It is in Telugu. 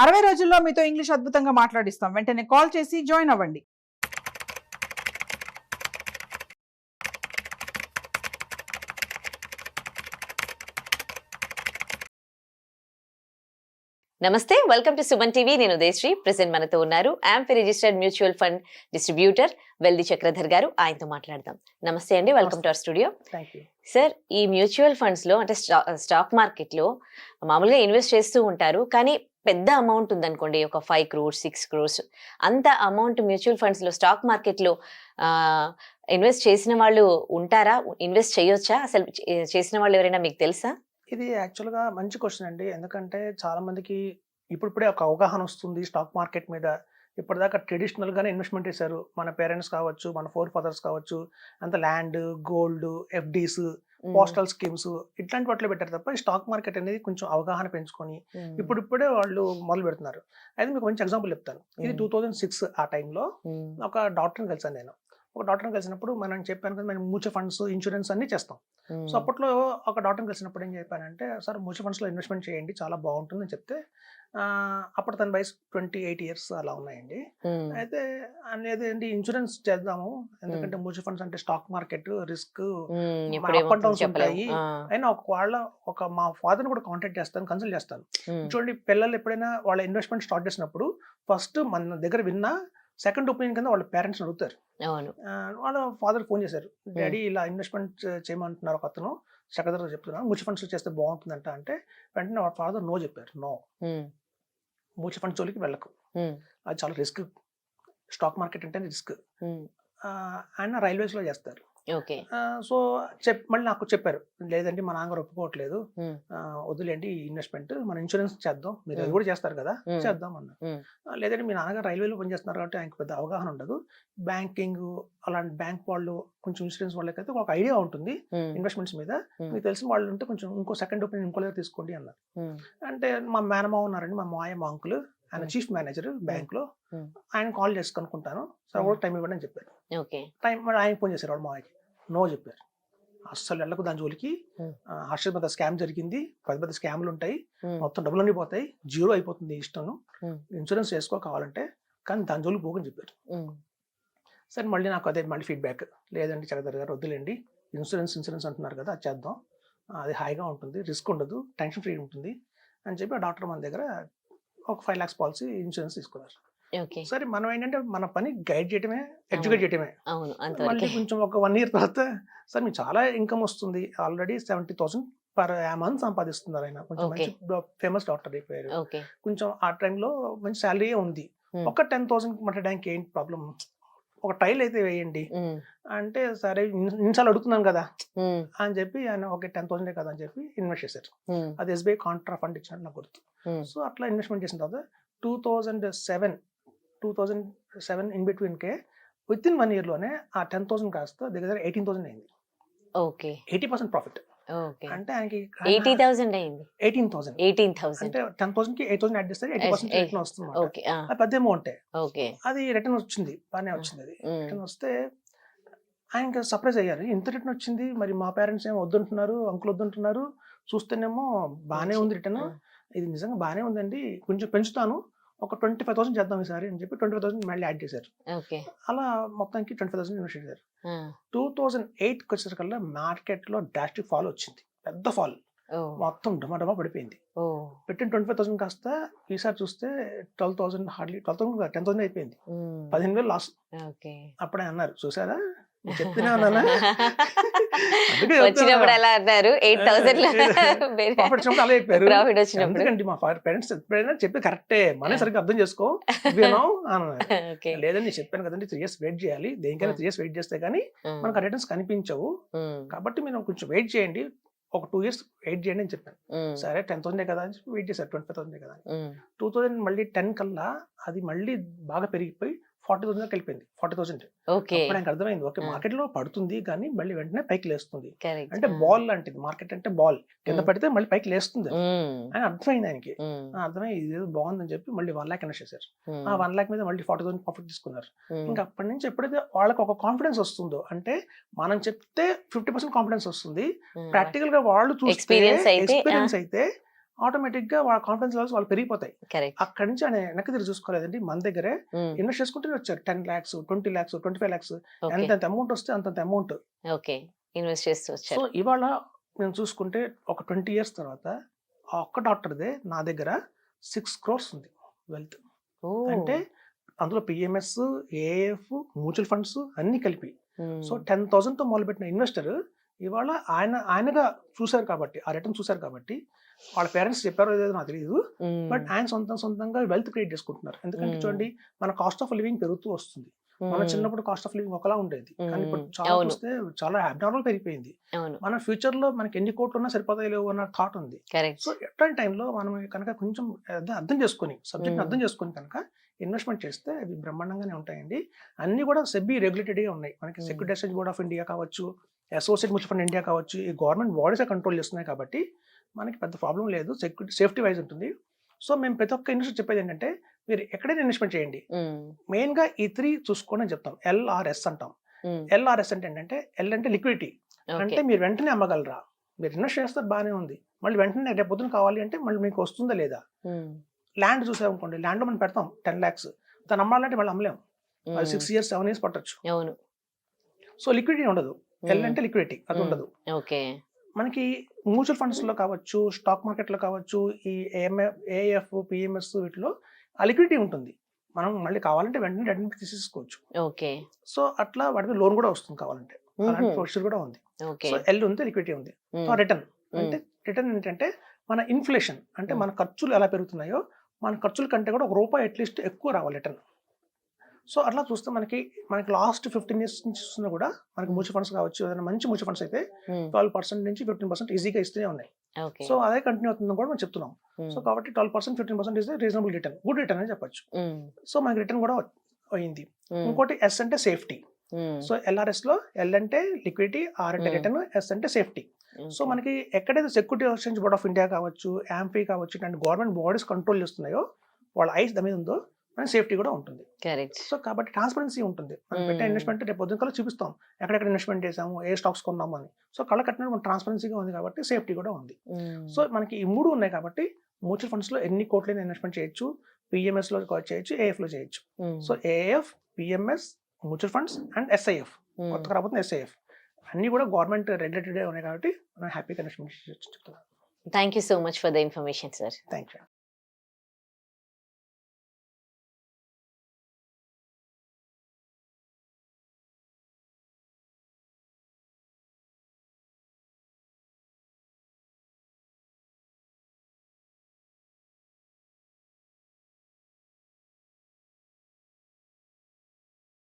60 రోజుల్లో మీతో ఇంగ్లీష్ అద్భుతంగా మాట్లాడిస్తాం. వెంటనే కాల్ చేసి జాయిన్ అవ్వండి. నమస్తే, వెల్కమ్ టు సుమన్ టీవీ. నేను ఉదయశ్రీ. ప్రెసెంట్ మనతో ఉన్నారు AMFI registered mutual fund distributor Veldi Chakradhar గారు. ఆయనతో మాట్లాడదాం. నమస్తే అండి, welcome to our studio. Sir, ఈ మ్యూచువల్ ఫండ్స్ లో అంటే స్టాక్ మార్కెట్ లో మామూలుగా ఇన్వెస్ట్ చేస్తూ ఉంటారు, కానీ పెద్ద అమౌంట్ ఉందనుకోండి, ఒక 5 crores 6 crores అంత అమౌంట్ మ్యూచువల్ ఫండ్స్ లో స్టాక్ మార్కెట్ లో ఇన్వెస్ట్ చేసిన వాళ్ళు ఉంటారా? ఇన్వెస్ట్ చేయొచ్చా? అసలు చేసిన వాళ్ళు ఎవరైనా మీకు తెలుసా? ఇది యాక్చువల్‌గా మంచి క్వెషన్ అండి. ఎందుకంటే చాలా మందికి ఇప్పుడిప్పుడే ఒక అవగాహన వస్తుంది స్టాక్ మార్కెట్ మీద. ఇప్పటిదాకా ట్రెడిషనల్‌గానే ఇన్వెస్ట్‌మెంట్ చేశారు. మన పేరెంట్స్ కావచ్చు, మన ఫోర్ ఫాదర్స్ కావచ్చు, అంత land, gold, FDs, postal schemes ఇట్లాంటి వాటిలో పెట్టారు తప్ప ఈ స్టాక్ మార్కెట్ అనేది కొంచెం అవగాహన పెంచుకొని ఇప్పుడిప్పుడే వాళ్ళు మొదలు పెడుతున్నారు. అయితే మీకు మంచి ఎగ్జాంపుల్ చెప్తాను. ఇది 2006 ఆ టైంలో ఒక డాక్టర్‌ని కలిసాను నేను. ఒక డాక్టర్‌ని కలిసినప్పుడు మనం చెప్పాను కదా, మనం మ్యూచువల్ ఫండ్స్, ఇన్సూరెన్స్ అన్నీ చేస్తాం. సో అప్పట్లో ఒక డాక్టర్‌ని కలిసినప్పుడు ఏం చెప్పానంటే, సార్ మ్యూచువల్ ఫండ్స్‌లో ఇన్వెస్ట్‌మెంట్ చేయండి, చాలా బాగుంటుందని చెప్తే అప్పుడు తన వయసు 28 ఇయర్స్ అలా ఉన్నాయండి. అయితే లేదండి ఇన్సూరెన్స్ చేద్దాము, ఎందుకంటే మ్యూచువల్ ఫండ్స్ అంటే stock market risk, up and downs ఉంటాయి. అయినా మా ఫాదర్ని కూడా కాంటాక్ట్ చేస్తాను, కన్సల్ట్ చేస్తాను. చూడండి, పిల్లలు ఎప్పుడైనా వాళ్ళ ఇన్వెస్ట్మెంట్ స్టార్ట్ చేసినప్పుడు ఫస్ట్ మన దగ్గర విన్నా సెకండ్ ఒపీనియన్ కింద వాళ్ళ పేరెంట్స్ అడుగుతారు. వాళ్ళ ఫాదర్ ఫోన్ చేశారు, డాడీ ఇలా ఇన్వెస్ట్మెంట్ చేయమంటున్నారు ఒక అతను, చక్రధర్ చెప్తున్నాను, మ్యూచువల్ ఫండ్స్ చేస్తే బాగుంటుందంట అంటే వెంటనే వాళ్ళ ఫాదర్ నో చెప్పారు. నో, మ్యూచువల్ ఫండ్స్ జోలికి వెళ్ళకు, అది చాలా రిస్క్, స్టాక్ మార్కెట్ అంటే రిస్క్. ఆయన రైల్వేస్ లో చేస్తారు. సో మళ్ళీ నాకు చెప్పారు, లేదండి మా నాన్నగారు ఒప్పుకోవట్లేదు, వదిలేండి ఇన్వెస్ట్మెంట్, మన ఇన్సూరెన్స్ చేద్దాం, మీరు అది కూడా చేస్తారు కదా, చేద్దాం అన్నారు. లేదంటే మీ నాన్నగారు రైల్వేలో పనిచేస్తున్నారు కాబట్టి ఆయనకు పెద్ద అవగాహన ఉండదు, బ్యాంకింగ్ అలాంటి బ్యాంక్ వాళ్ళు కొంచెం ఇన్సూరెన్స్ వాళ్ళకైతే ఒక ఐడియా ఉంటుంది ఇన్వెస్ట్మెంట్స్ మీద, మీకు తెలిసిన వాళ్ళు ఉంటే కొంచెం ఇంకో సెకండ్ ఒపీనియన్ ఇంకో దగ్గర తీసుకోండి అన్నారు. అంటే మా మేనమావ ఉన్నారండి, మా మాయ మా అంకుల్, ఆయన చీఫ్ మేనేజర్ బ్యాంక్ లో, ఆయన కాల్ చేసి కనుక్కుంటాను సార్, కూడా టైం ఇవ్వండి అని చెప్పారు. టైం ఆయన ఫోన్ చేశారు, వాళ్ళ మాయకి నో చెప్పారు, అస్సలు వెళ్ళకు దాని జోలికి, హాస్టల్ మీద స్కామ్ జరిగింది, పెద్ద స్కామ్లు ఉంటాయి, మొత్తం డబ్బులన్నీ పోతాయి, జీరో అయిపోతుంది ఇష్టం, ఇన్సూరెన్స్ చేసుకో కావాలంటే, కానీ దాని జోలికి పోకని చెప్పారు. సరే మళ్ళీ నాకు అదే మళ్ళీ ఫీడ్బ్యాక్, లేదండి చక్రధర్ గారు వద్దులేండి, ఇన్సూరెన్స్ అంటున్నారు కదా, అది చేద్దాం, అది హాయిగా ఉంటుంది, రిస్క్ ఉండదు, టెన్షన్ ఫ్రీ ఉంటుంది అని చెప్పి ఆ డాక్టర్ మన దగ్గర ఒక 5 lakhs పాలసీ ఇన్సూరెన్స్ తీసుకున్నారు. సరే మనం ఏంటంటే మన పని గైడ్ చేయటమే, ఎడ్యుకేట్ చేయటమే. మళ్ళీ కొంచెం ఒక 1 year తర్వాత, సార్ మీకు చాలా ఇన్కమ్ వస్తుంది, ఆల్రెడీ 70,000 పర్ మంత్ సంపాదిస్తున్నారు ఆయన, కొంచెం మంచి ఫేమస్ డాక్టర్ అయిపోయారు, కొంచెం ఆ టైంలో మంచి శాలరీ ఉంది, ఒక 10,000 మట్టడానికి ఏంటి ప్రాబ్లం, ఒక ట్రైల్ అయితే వేయండి అంటే, సరే ఇన్నిసార్లు అడుగుతున్నాను కదా అని చెప్పి ఆయన ఒక 10,000 కదా అని చెప్పి ఇన్వెస్ట్ చేశారు. అది ఎస్బీఐ కాంట్రా ఫండ్ ఇచ్చినట్టు నాకు గుర్తు. సో అట్లా ఇన్వెస్ట్మెంట్ చేసిన తర్వాత 2007 in between K with in 1 year లోనే ఆ 10,000 కాస్త దగ్గర 18,000 అయింది. 80% ప్రాఫిట్. అంటే ఆయనకి 80,000 అయింది. 18,000 అంటే 10,000 కి 8,000 యాడ్ చేస్తే 80% రిటర్న్ వస్తుంది. అది పెద్ద అమౌంట్, అది రిటర్న్ వచ్చింది, బాగానే వచ్చింది. అది రిటర్న్ వస్తే ఆయన సర్ప్రైజ్ అయ్యారు, ఇంత రిటర్న్ వచ్చింది, మరి మా పేరెంట్స్ ఏమో వద్దంటున్నారు, అంకుల్ వద్దంటున్నారు, చూస్తేనేమో బాగానే ఉంది రిటర్న్, ఇది నిజంగా బాగానే ఉందండి, కొంచెం పెంచుతాను, ఒక 25,000 చేద్దాం ఈసారి అని చెప్పి 25,000 మళ్ళీ యాడ్ చేశారు. అలా మొత్తానికి 25,000 ఇన్వెస్ట్ చేశారు. 2008కి వచ్చేసరికల్లా మార్కెట్ లో డ్రాస్టిక్ ఫాల్ వచ్చింది, పెద్ద ఫాల్, మొత్తం డమా పడిపోయింది. పెట్టిన 25,000 కాస్త ఈసారి చూస్తే 12,000, హార్డ్లీ 12,000 10,000 అయిపోయింది, 15,000 లాస్. అప్పుడే అన్నారు, చూసారా చెప్తూనే ఉన్నానా, వచ్చినప్పుడు ఎలా అన్నారు, 8,000 ప్రాఫిట్ వచ్చినప్పుడు అలా చెప్పారు, ఎందుకంటే మా పేరెంట్స్ ఎప్పుడైనా చెప్పి కరెక్టే, మనే సరిగ్గా అర్థం చేసుకో అన్నారు. లేదని నేను చెప్పాను కదండి, 3 years వెయిట్ చేయాలి, దేనికైనా 3 years వెయిట్ చేస్తే కానీ మనకు రిటర్న్స్ కనిపించవు, కాబట్టి మీరు కొంచెం వెయిట్ చేయండి, ఒక 2 years వెయిట్ చేయండి అని చెప్పాను. సరే 10,000 కదా అని వెయిట్ చేశారు, 25,000 కదా. 2000 మళ్ళీ 10 కల్లా అది మళ్ళీ బాగా పెరిగిపోయి 40,000 వెళ్ళిపోయింది. 40,000 అప్పుడు ఆయనకు అర్థమైంది, ఓకే మార్కెట్ లో పడుతుంది కానీ మళ్ళీ వెంటనే పైకి లేస్తుంది, అంటే బాల్ లాంటిది మార్కెట్ అంటే, బాల్ కింద పడితే మళ్ళీ పైకి లేస్తుంది అని అర్థమైంది ఆయనకి. అర్థమై ఇది బాగుందని చెప్పి మళ్ళీ 1 lakh ఇన్వెస్ట్ చేశారు. ఆ 1 lakh మీద మళ్ళీ 40,000 ప్రాఫిట్ తీసుకున్నారు. ఇంకా అప్పటి నుంచి ఎప్పుడైతే వాళ్ళకి ఒక కాన్ఫిడెన్స్ వస్తుందో, అంటే మనం చెప్తే 50% కాన్ఫిడెన్స్ వస్తుంది, ప్రాక్టికల్ గా వాళ్ళు చూస్తే ఎక్స్పీరియన్స్ అయితే ఆటోమేటిక్గా వాళ్ళ కాన్ఫిడెన్స్ లెవెల్స్ వాళ్ళు పెరిగిపోతాయి. కరెక్ట్. అక్కడి నుంచి ఆయన వెనక్కి తిరిగి చూసుకోలేదండి, మన దగ్గరే ఇన్వెస్ట్ చేసుకుంటూనే వచ్చారు. 10 lakhs, 20 lakhs, 25 lakhs, ఎంత అమౌంట్ వస్తే అంతంత అమౌంట్. ఓకే, ఇన్వెస్ట్ చేస్తూ సో వచ్చారు. ఇవాళ మేము చూసుకుంటే ఒక 20 years తర్వాత ఆ ఒక్క డాక్టర్దే నా దగ్గర 6 crores ఉంది వెల్త్. అంటే అందులో పిఎంఎస్, ఏఎఫ్, మ్యూచువల్ ఫండ్స్ అన్ని కలిపి. సో 10,000 తో మొదలుపెట్టిన ఇన్వెస్టర్ ఇవాళ ఆయనగా చూశారు కాబట్టి, ఆ రిటర్న్ చూశారు కాబట్టి, వాళ్ళ పేరెంట్స్ చెప్పారో లేదో నాకు తెలియదు, బట్ ఆయన సొంతంగా వెల్త్ క్రియేట్ చేసుకుంటున్నారు. ఎందుకంటే చూడండి, మన కాస్ట్ ఆఫ్ లివింగ్ పెరుగుతూ వస్తుంది. మన చిన్నప్పుడు కాస్ట్ ఆఫ్ లివింగ్ ఒకలా ఉండేది, కానీ ఇప్పుడు చాలా చూస్తే చాలా అబ్నార్మల్ పెరిగిపోయింది. మన ఫ్యూచర్ లో మనకి ఎన్ని కోట్లు ఉన్నా సరిపోతాయి లేవు అన్న థాట్ ఉంది. సో ఎట్లాంటి టైంలో మనం కనుక కొంచెం అర్థం చేసుకుని, సబ్జెక్ట్ అర్థం చేసుకుని కనుక ఇన్వెస్ట్మెంట్ చేస్తే అవి బ్రహ్మాండంగానే ఉంటాయండి. అన్ని కూడా సెబీ రెగ్యులేటెడ్గా ఉన్నాయి. మనకి security exchange board of India కావచ్చు, అసోసియేట్ మ్యూచువల్ ఫండ్ ఇండియా కావచ్చు, ఈ గవర్నమెంట్ బాడీస్ కంట్రోల్ చేస్తున్నాయి కాబట్టి మనకి పెద్ద ప్రాబ్లం లేదు. సెక్యూరిటీ సేఫ్టీ వైజ్ ఉంటుంది. సో మేము ప్రతి ఒక్క ఇన్వెస్టర్ చెప్పేది ఏంటంటే, మీరు ఎక్కడైనా ఇన్వెస్ట్మెంట్ చేయండి, మెయిన్ గా ఈ 3 చూసుకోండి అని చెప్తాం. ఎల్ఆర్ఎస్ అంటాం. ఎల్ఆర్ఎస్ అంటే ఏంటంటే, ఎల్ అంటే లిక్విడిటీ, అంటే మీరు వెంటనే అమ్మగలరా. మీరు ఇన్వెస్ట్ చేస్తే బాగానే ఉంది, మళ్ళీ వెంటనే రేపు పొద్దున కావాలి అంటే మళ్ళీ మీకు వస్తుందా లేదా. ల్యాండ్ చూసామనుకోండి, ల్యాండ్ లో మనం పెడతాం 10 lakhs, దాన్ని అమ్మాలంటే మళ్ళీ అమ్మలేము, 6 years 7 years పట్టొచ్చు. సో లిక్విడిటీ ఉండదు. ఎల్ అంటే లిక్విడిటీ, అది ఉండదు. మనకి మ్యూచువల్ ఫండ్స్ లో కావచ్చు, స్టాక్ మార్కెట్ లో కావచ్చు, ఈ ఏఎఫ్, పిఎంఎస్ వీటిలో ఆ లిక్విడిటీ ఉంటుంది. మనం మళ్ళీ కావాలంటే వెంటనే రిటర్న్ తీసేసుకోవచ్చు. సో అట్లా వాటికి లోన్ కూడా వస్తుంది కావాలంటే, అలాంటి ప్రొసీజర్ కూడా ఉంది. సో ఎల్ ఉంది, లిక్విడిటీ ఉంది. సో రిటర్న్ అంటే, రిటర్న్ ఏంటంటే మన ఇన్ఫ్లేషన్, అంటే మన ఖర్చులు ఎలా పెరుగుతున్నాయో మన ఖర్చుల కంటే కూడా ₹1 అట్లీస్ట్ ఎక్కువ రావాలి రిటర్న్. సో అట్లా చూస్తే మనకి లాస్ట్ 15 years నుంచి చూస్తున్నా కూడా మనకి మ్యూచువల్ ఫండ్స్ కావచ్చు, ఏదైనా మంచి మ్యూచువల్ ఫండ్స్ అయితే 12% నుంచి 15% ఈజీగా ఇస్తూనే ఉన్నాయి. సో అదే కంటిన్యూ అవుతుందని కూడా మనం చెప్తున్నాం. సో కాబట్టి 12%, 15% is reasonable return, good return అని చెప్పొచ్చు. సో మనకి రిటర్న్ కూడా అయింది. ఇంకోటి ఎస్ అంటే సేఫ్టీ. సో ఎల్ఆర్ఎస్ లో ఎల్ అంటే లిక్విడిటీ, ఆర్ అంటే రిటర్న్, ఎస్ అంటే సేఫ్టీ. సో మనకి ఎక్కడైతే security exchange board of India కావచ్చు, యాంఫీ కావచ్చు, ఇలాంటి గవర్నమెంట్ బాడీస్ కంట్రోల్ చేస్తున్నాయో వాళ్ళ ఐస్ దాని మీద ఉందో మన సేఫ్టీ కూడా ఉంటుంది. సో కాబట్టి ట్రాన్స్పరెన్సీ ఉంటుంది. మనం పెట్టే ఇన్వెస్ట్మెంట్ రేపు పొద్దున కల్లా చూపిస్తాం, ఎక్కడెక్కడ ఇన్వెస్ట్మెంట్ చేసాము, ఏ స్టాక్స్ కొన్నాము అని. సో కళ్ళ కట్టినట్టు మన ట్రాన్స్పరెన్సీగా ఉంది కాబట్టి సేఫ్టీ కూడా ఉంది. సో మనకి ఈ 3 ఉన్నాయి కాబట్టి మ్యూచువల్ ఫండ్స్ లో ఎన్ని కోట్లైనా ఇన్వెస్ట్మెంట్ చేయొచ్చు, పిఎంఎస్ లో చేయొచ్చు, ఏఎఫ్ లో చేయొచ్చు. So AF, PMS, mutual funds and SIF, కొత్తగా రాబోతుంది ఎస్ఐఎఫ్, అన్ని కూడా గవర్నమెంట్ రెగ్యులేటెడ్ ఉన్నాయి కాబట్టి మనం హ్యాపీగా ఇన్వెస్ట్మెంట్ చేయొచ్చు చెప్తున్నాను. Thank you so much for the information sir. Thank you.